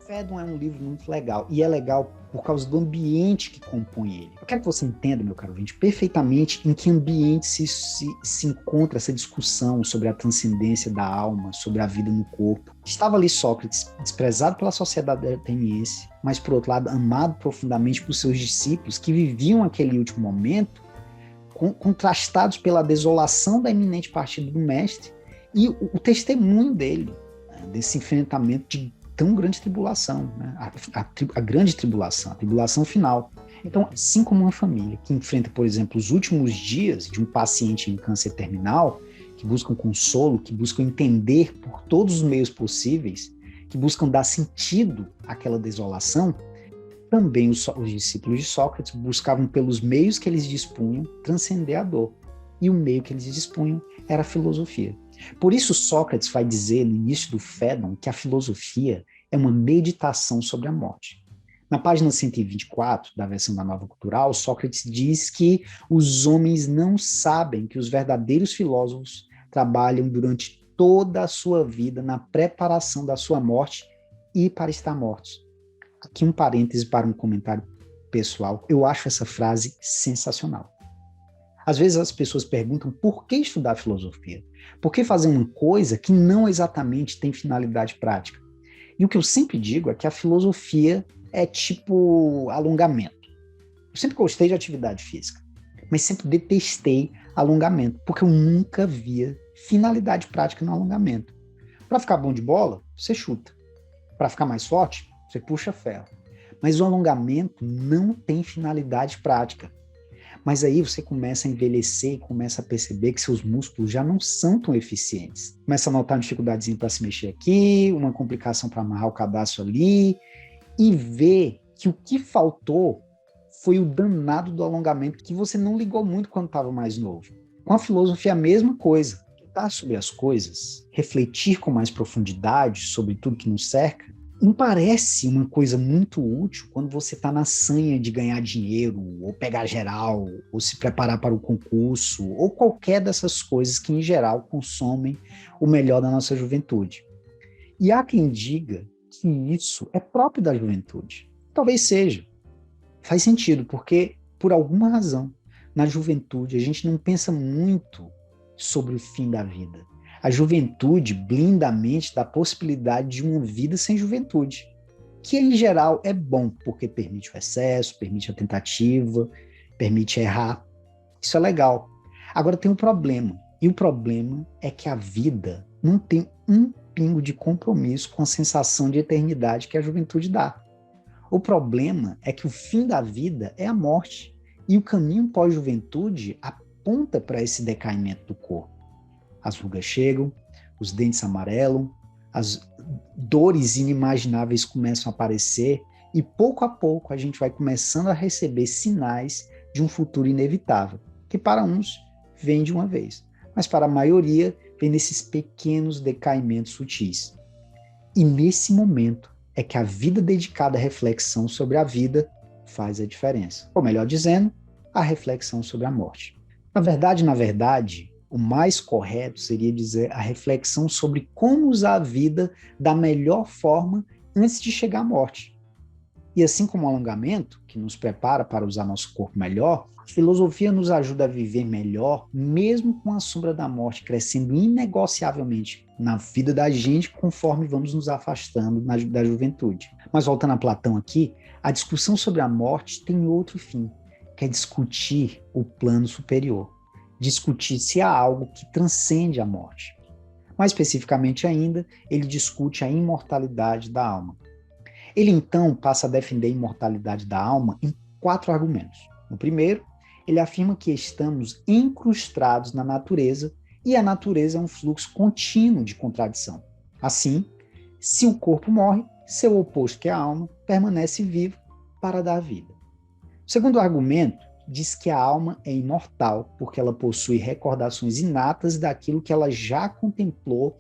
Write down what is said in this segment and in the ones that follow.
Phaedon é um livro muito legal, e é legal por causa do ambiente que compõe ele. Eu quero que você entenda, meu caro ouvinte, perfeitamente em que ambiente se encontra essa discussão sobre a transcendência da alma, sobre a vida no corpo. Estava ali Sócrates, desprezado pela sociedade ateniense, mas, por outro lado, amado profundamente por seus discípulos, que viviam aquele último momento, contrastados pela desolação da iminente partida do mestre, e o testemunho dele, né, desse enfrentamento de tão grande tribulação, né? A grande tribulação, a tribulação final. Então, assim como uma família que enfrenta, por exemplo, os últimos dias de um paciente em câncer terminal, que buscam consolo, que buscam entender por todos os meios possíveis, que buscam dar sentido àquela desolação, também os discípulos de Sócrates buscavam, pelos meios que eles dispunham, transcender a dor. E o meio que eles dispunham era a filosofia. Por isso, Sócrates vai dizer no início do Phaedon que a filosofia é uma meditação sobre a morte. Na página 124 da versão da Nova Cultural, Sócrates diz que os homens não sabem que os verdadeiros filósofos trabalham durante toda a sua vida na preparação da sua morte e para estar mortos. Aqui um parêntese para um comentário pessoal. Eu acho essa frase sensacional. Às vezes as pessoas perguntam por que estudar filosofia? Por que fazer uma coisa que não exatamente tem finalidade prática? E o que eu sempre digo é que a filosofia é tipo alongamento. Eu sempre gostei de atividade física, mas sempre detestei alongamento, porque eu nunca via finalidade prática no alongamento. Para ficar bom de bola, você chuta. Para ficar mais forte, você puxa ferro. Mas o alongamento não tem finalidade prática. Mas aí você começa a envelhecer e começa a perceber que seus músculos já não são tão eficientes. Começa a notar uma dificuldadezinha para se mexer aqui, uma complicação para amarrar o cadastro ali, e ver que o que faltou foi o danado do alongamento que você não ligou muito quando estava mais novo. Com a filosofia, a mesma coisa. Pensar sobre as coisas, refletir com mais profundidade sobre tudo que nos cerca, não parece uma coisa muito útil quando você está na sanha de ganhar dinheiro, ou pegar geral, ou se preparar para o concurso, ou qualquer dessas coisas que, em geral, consomem o melhor da nossa juventude. E há quem diga que isso é próprio da juventude. Talvez seja. Faz sentido, porque, por alguma razão, na juventude, a gente não pensa muito sobre o fim da vida. A juventude blinda a mente da possibilidade de uma vida sem juventude, que em geral é bom, porque permite o excesso, permite a tentativa, permite errar. Isso é legal. Agora tem um problema, e o problema é que a vida não tem um pingo de compromisso com a sensação de eternidade que a juventude dá. O problema é que o fim da vida é a morte, e o caminho pós-juventude aponta para esse decaimento do corpo. As rugas chegam, os dentes amarelam, as dores inimagináveis começam a aparecer e pouco a pouco a gente vai começando a receber sinais de um futuro inevitável, que para uns vem de uma vez, mas para a maioria vem nesses pequenos decaimentos sutis. E nesse momento é que a vida dedicada à reflexão sobre a vida faz a diferença. Ou melhor dizendo, a reflexão sobre a morte. Na verdade, o mais correto seria dizer a reflexão sobre como usar a vida da melhor forma antes de chegar à morte. E assim como o alongamento, que nos prepara para usar nosso corpo melhor, a filosofia nos ajuda a viver melhor, mesmo com a sombra da morte crescendo inegociavelmente na vida da gente, conforme vamos nos afastando da juventude. Mas voltando a Platão aqui, a discussão sobre a morte tem outro fim, que é discutir o plano superior. Discutir se há algo que transcende a morte. Mais especificamente ainda, ele discute a imortalidade da alma. Ele então passa a defender a imortalidade da alma em 4 argumentos. No primeiro, ele afirma que estamos incrustados na natureza e a natureza é um fluxo contínuo de contradição. Assim, se o corpo morre, seu oposto, que é a alma, permanece vivo para dar vida. O segundo argumento diz que a alma é imortal, porque ela possui recordações inatas daquilo que ela já contemplou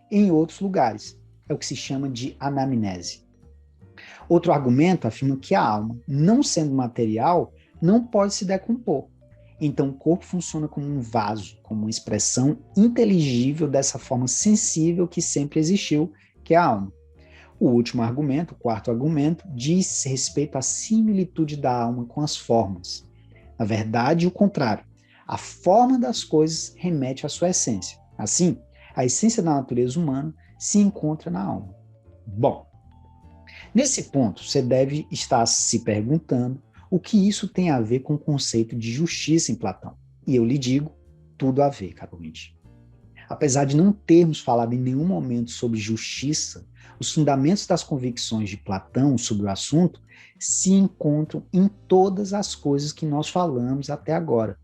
em outros lugares. É o que se chama de anamnese. Outro argumento afirma que a alma, não sendo material, não pode se decompor. Então o corpo funciona como um vaso, como uma expressão inteligível dessa forma sensível que sempre existiu, que é a alma. O último argumento, o quarto argumento, diz respeito à similitude da alma com as formas. Na verdade, o contrário. A forma das coisas remete à sua essência. Assim, a essência da natureza humana se encontra na alma. Bom, nesse ponto, você deve estar se perguntando o que isso tem a ver com o conceito de justiça em Platão. E eu lhe digo, tudo a ver, caro ouvinte. Apesar de não termos falado em nenhum momento sobre justiça, os fundamentos das convicções de Platão sobre o assunto se encontram em todas as coisas que nós falamos até agora.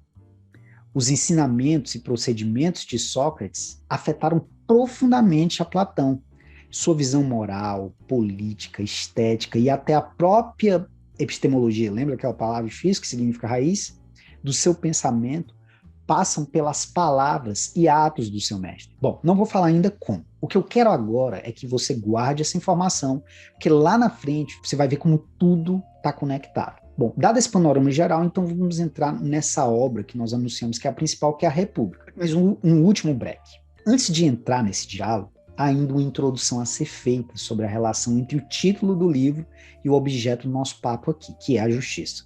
Os ensinamentos e procedimentos de Sócrates afetaram profundamente a Platão. Sua visão moral, política, estética e até a própria epistemologia, lembra aquela palavra difícil que significa raiz? Do seu pensamento, passam pelas palavras e atos do seu mestre. Bom, não vou falar ainda como. O que eu quero agora é que você guarde essa informação, porque lá na frente você vai ver como tudo está conectado. Bom, dado esse panorama geral, então vamos entrar nessa obra que nós anunciamos que é a principal, que é a República. Mas um último break. Antes de entrar nesse diálogo, há ainda uma introdução a ser feita sobre a relação entre o título do livro e o objeto do nosso papo aqui, que é a justiça.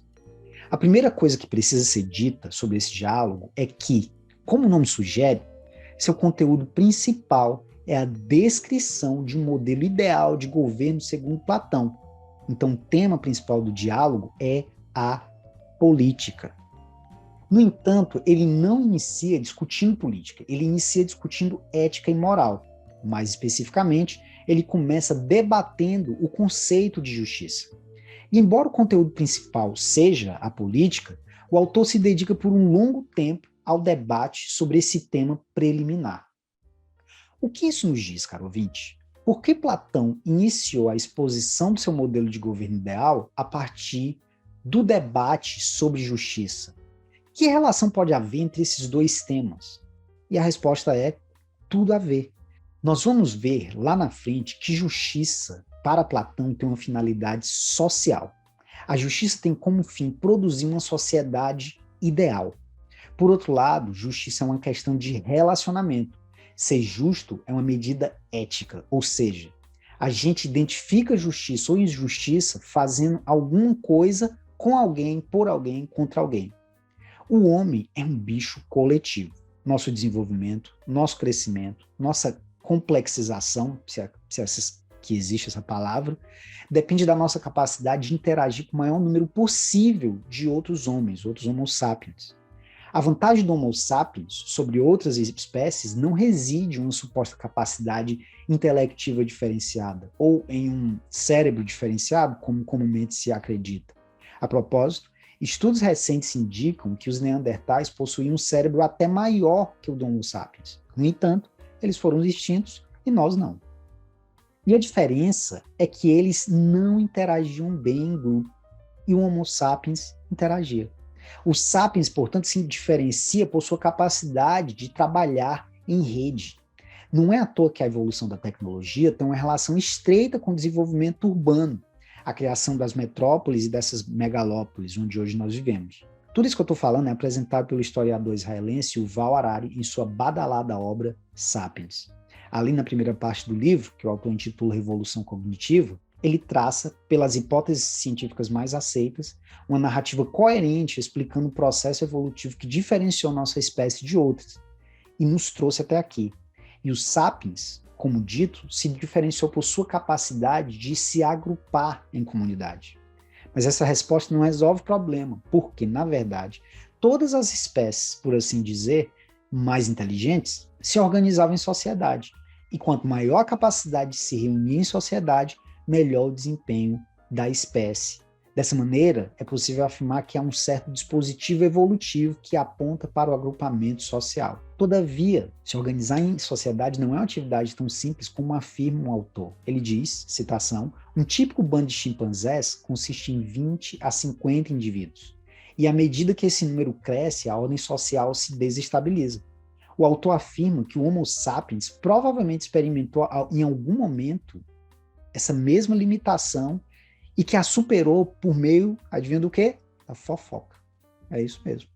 A primeira coisa que precisa ser dita sobre esse diálogo é que, como o nome sugere, seu conteúdo principal é a descrição de um modelo ideal de governo segundo Platão. Então, o tema principal do diálogo é a política. No entanto, ele não inicia discutindo política, ele inicia discutindo ética e moral. Mais especificamente, ele começa debatendo o conceito de justiça. E embora o conteúdo principal seja a política, o autor se dedica por um longo tempo ao debate sobre esse tema preliminar. O que isso nos diz, caro ouvinte? Por que Platão iniciou a exposição do seu modelo de governo ideal a partir do debate sobre justiça? Que relação pode haver entre esses dois temas? E a resposta é tudo a ver. Nós vamos ver lá na frente que justiça, para Platão, tem uma finalidade social. A justiça tem como fim produzir uma sociedade ideal. Por outro lado, justiça é uma questão de relacionamento. Ser justo é uma medida ética, ou seja, a gente identifica justiça ou injustiça fazendo alguma coisa com alguém, por alguém, contra alguém. O homem é um bicho coletivo. Nosso desenvolvimento, nosso crescimento, nossa complexização, que existe essa palavra, depende da nossa capacidade de interagir com o maior número possível de outros homens, outros homo sapiens. A vantagem do homo sapiens sobre outras espécies não reside em uma suposta capacidade intelectiva diferenciada ou em um cérebro diferenciado, como comumente se acredita. A propósito, estudos recentes indicam que os neandertais possuíam um cérebro até maior que o do homo sapiens. No entanto, eles foram extintos e nós não. E a diferença é que eles não interagiam bem em grupo e o Homo sapiens interagia. O sapiens, portanto, se diferencia por sua capacidade de trabalhar em rede. Não é à toa que a evolução da tecnologia tem uma relação estreita com o desenvolvimento urbano, a criação das metrópoles e dessas megalópolis onde hoje nós vivemos. Tudo isso que eu estou falando é apresentado pelo historiador israelense Yuval Harari em sua badalada obra Sapiens. Ali na primeira parte do livro, que o autor intitula Revolução Cognitiva, ele traça, pelas hipóteses científicas mais aceitas, uma narrativa coerente explicando o processo evolutivo que diferenciou nossa espécie de outras e nos trouxe até aqui. E o Sapiens, como dito, se diferenciou por sua capacidade de se agrupar em comunidade. Mas essa resposta não resolve o problema, porque, na verdade, todas as espécies, por assim dizer, mais inteligentes, se organizavam em sociedade. E quanto maior a capacidade de se reunir em sociedade, melhor o desempenho da espécie. Dessa maneira, é possível afirmar que há um certo dispositivo evolutivo que aponta para o agrupamento social. Todavia, se organizar em sociedade não é uma atividade tão simples como afirma o autor. Ele diz, citação, um típico bando de chimpanzés consiste em 20 a 50 indivíduos. E à medida que esse número cresce, a ordem social se desestabiliza. O autor afirma que o Homo sapiens provavelmente experimentou em algum momento essa mesma limitação e que a superou por meio, adivinha do quê? Da fofoca. É isso mesmo.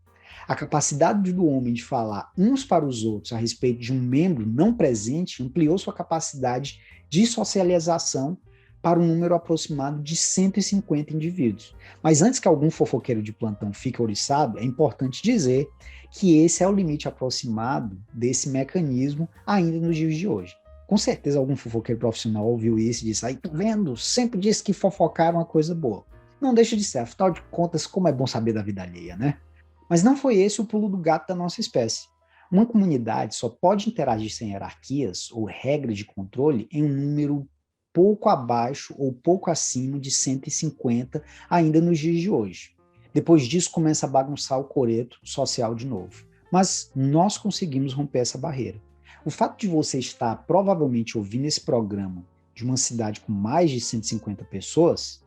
A capacidade do homem de falar uns para os outros a respeito de um membro não presente ampliou sua capacidade de socialização para um número aproximado de 150 indivíduos. Mas antes que algum fofoqueiro de plantão fique ouriçado, é importante dizer que esse é o limite aproximado desse mecanismo ainda nos dias de hoje. Com certeza algum fofoqueiro profissional ouviu isso e disse, aí, tá vendo? Sempre disse que fofocar é uma coisa boa. Não deixa de ser, afinal de contas, como é bom saber da vida alheia, né? Mas não foi esse o pulo do gato da nossa espécie. Uma comunidade só pode interagir sem hierarquias ou regras de controle em um número pouco abaixo ou pouco acima de 150 ainda nos dias de hoje. Depois disso começa a bagunçar o coreto social de novo. Mas nós conseguimos romper essa barreira. O fato de você estar provavelmente ouvindo esse programa de uma cidade com mais de 150 pessoas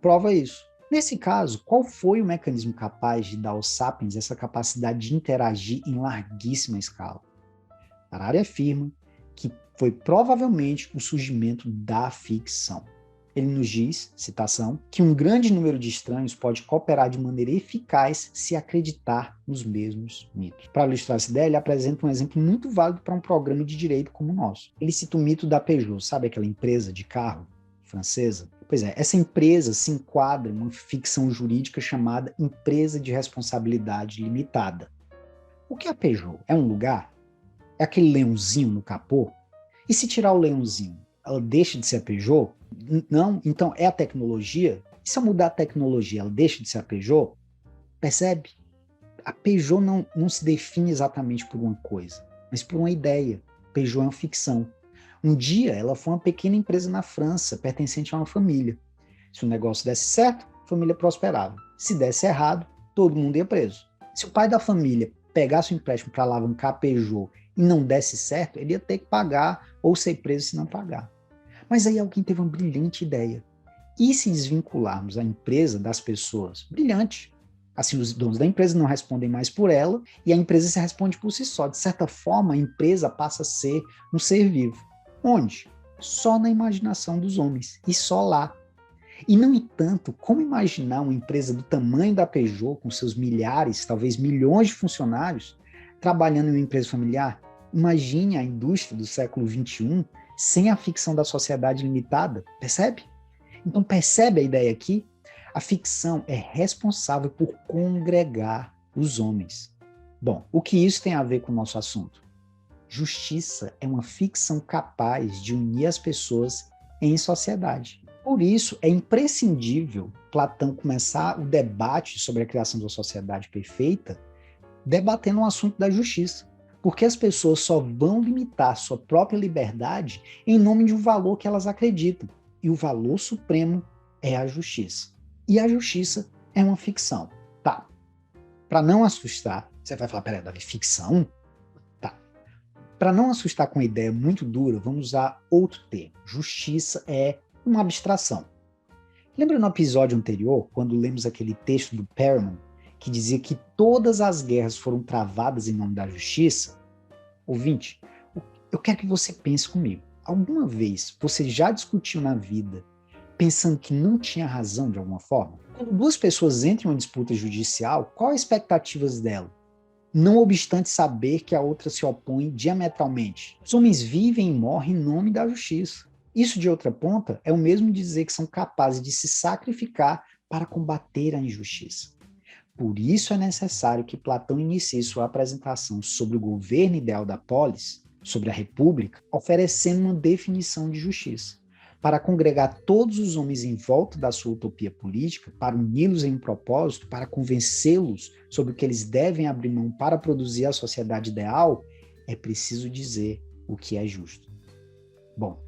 prova isso. Nesse caso, qual foi o mecanismo capaz de dar aos sapiens essa capacidade de interagir em larguíssima escala? Harari afirma que foi provavelmente o surgimento da ficção. Ele nos diz, citação, que um grande número de estranhos pode cooperar de maneira eficaz se acreditar nos mesmos mitos. Para ilustrar essa ideia, ele apresenta um exemplo muito válido para um programa de direito como o nosso. Ele cita o mito da Peugeot, sabe aquela empresa de carro francesa? Pois é, essa empresa se enquadra em uma ficção jurídica chamada empresa de responsabilidade limitada. O que é a Peugeot? É um lugar? É aquele leãozinho no capô? E se tirar o leãozinho, ela deixa de ser a Peugeot? Não, então é a tecnologia? E se eu mudar a tecnologia, ela deixa de ser a Peugeot? Percebe? A Peugeot não se define exatamente por uma coisa, mas por uma ideia. Peugeot é uma ficção. Um dia, ela foi uma pequena empresa na França, pertencente a uma família. Se o negócio desse certo, a família prosperava. Se desse errado, todo mundo ia preso. Se o pai da família pegasse o empréstimo para alavancar a Peugeot e não desse certo, ele ia ter que pagar ou ser preso se não pagar. Mas aí alguém teve uma brilhante ideia. E se desvincularmos a empresa das pessoas? Brilhante. Assim, os donos da empresa não respondem mais por ela e a empresa se responde por si só. De certa forma, a empresa passa a ser um ser vivo. Onde? Só na imaginação dos homens. E só lá. E, no entanto, como imaginar uma empresa do tamanho da Peugeot, com seus milhares, talvez milhões de funcionários, trabalhando em uma empresa familiar? Imagine a indústria do século XXI sem a ficção da sociedade limitada, percebe? Então percebe a ideia aqui? A ficção é responsável por congregar os homens. Bom, o que isso tem a ver com o nosso assunto? Justiça é uma ficção capaz de unir as pessoas em sociedade. Por isso, é imprescindível Platão começar o debate sobre a criação de uma sociedade perfeita debatendo o assunto da justiça. Porque as pessoas só vão limitar sua própria liberdade em nome de um valor que elas acreditam. E o valor supremo é a justiça. E a justiça é uma ficção. Tá. Para não assustar, você vai falar, peraí, Davi, ficção? Tá. Para não assustar com uma ideia muito dura, vamos usar outro termo. Justiça é uma abstração. Lembra no episódio anterior, quando lemos aquele texto do Perelman, que dizia que todas as guerras foram travadas em nome da justiça? Ouvinte, eu quero que você pense comigo. Alguma vez você já discutiu na vida pensando que não tinha razão de alguma forma? Quando duas pessoas entram em uma disputa judicial, qual as expectativas dela? Não obstante saber que a outra se opõe diametralmente. Os homens vivem e morrem em nome da justiça. Isso, de outra ponta, é o mesmo dizer que são capazes de se sacrificar para combater a injustiça. Por isso é necessário que Platão inicie sua apresentação sobre o governo ideal da polis, sobre a república, oferecendo uma definição de justiça, para congregar todos os homens em volta da sua utopia política, para uni-los em um propósito, para convencê-los sobre o que eles devem abrir mão para produzir a sociedade ideal, é preciso dizer o que é justo. Bom,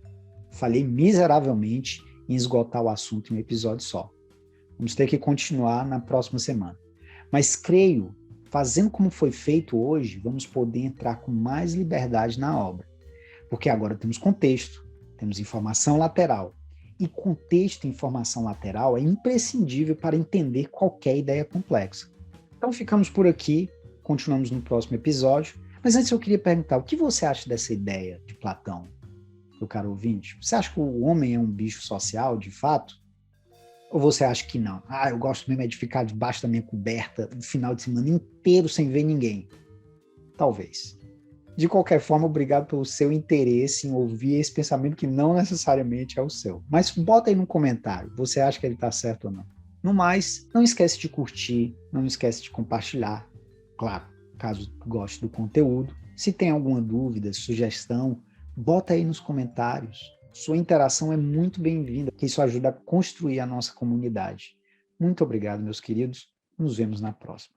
falhei miseravelmente em esgotar o assunto em um episódio só. Vamos ter que continuar na próxima semana. Mas creio, fazendo como foi feito hoje, vamos poder entrar com mais liberdade na obra. Porque agora temos contexto, temos informação lateral. E contexto e informação lateral é imprescindível para entender qualquer ideia complexa. Então ficamos por aqui, continuamos no próximo episódio. Mas antes eu queria perguntar, o que você acha dessa ideia de Platão, meu caro ouvinte? Você acha que o homem é um bicho social, de fato? Ou você acha que não? Eu gosto mesmo de ficar debaixo da minha coberta o final de semana inteiro sem ver ninguém. Talvez. De qualquer forma, obrigado pelo seu interesse em ouvir esse pensamento que não necessariamente é o seu. Mas bota aí no comentário, você acha que ele está certo ou não? No mais, não esquece de curtir, não esquece de compartilhar, claro, caso goste do conteúdo. Se tem alguma dúvida, sugestão, bota aí nos comentários. Sua interação é muito bem-vinda, que isso ajuda a construir a nossa comunidade. Muito obrigado, meus queridos. Nos vemos na próxima.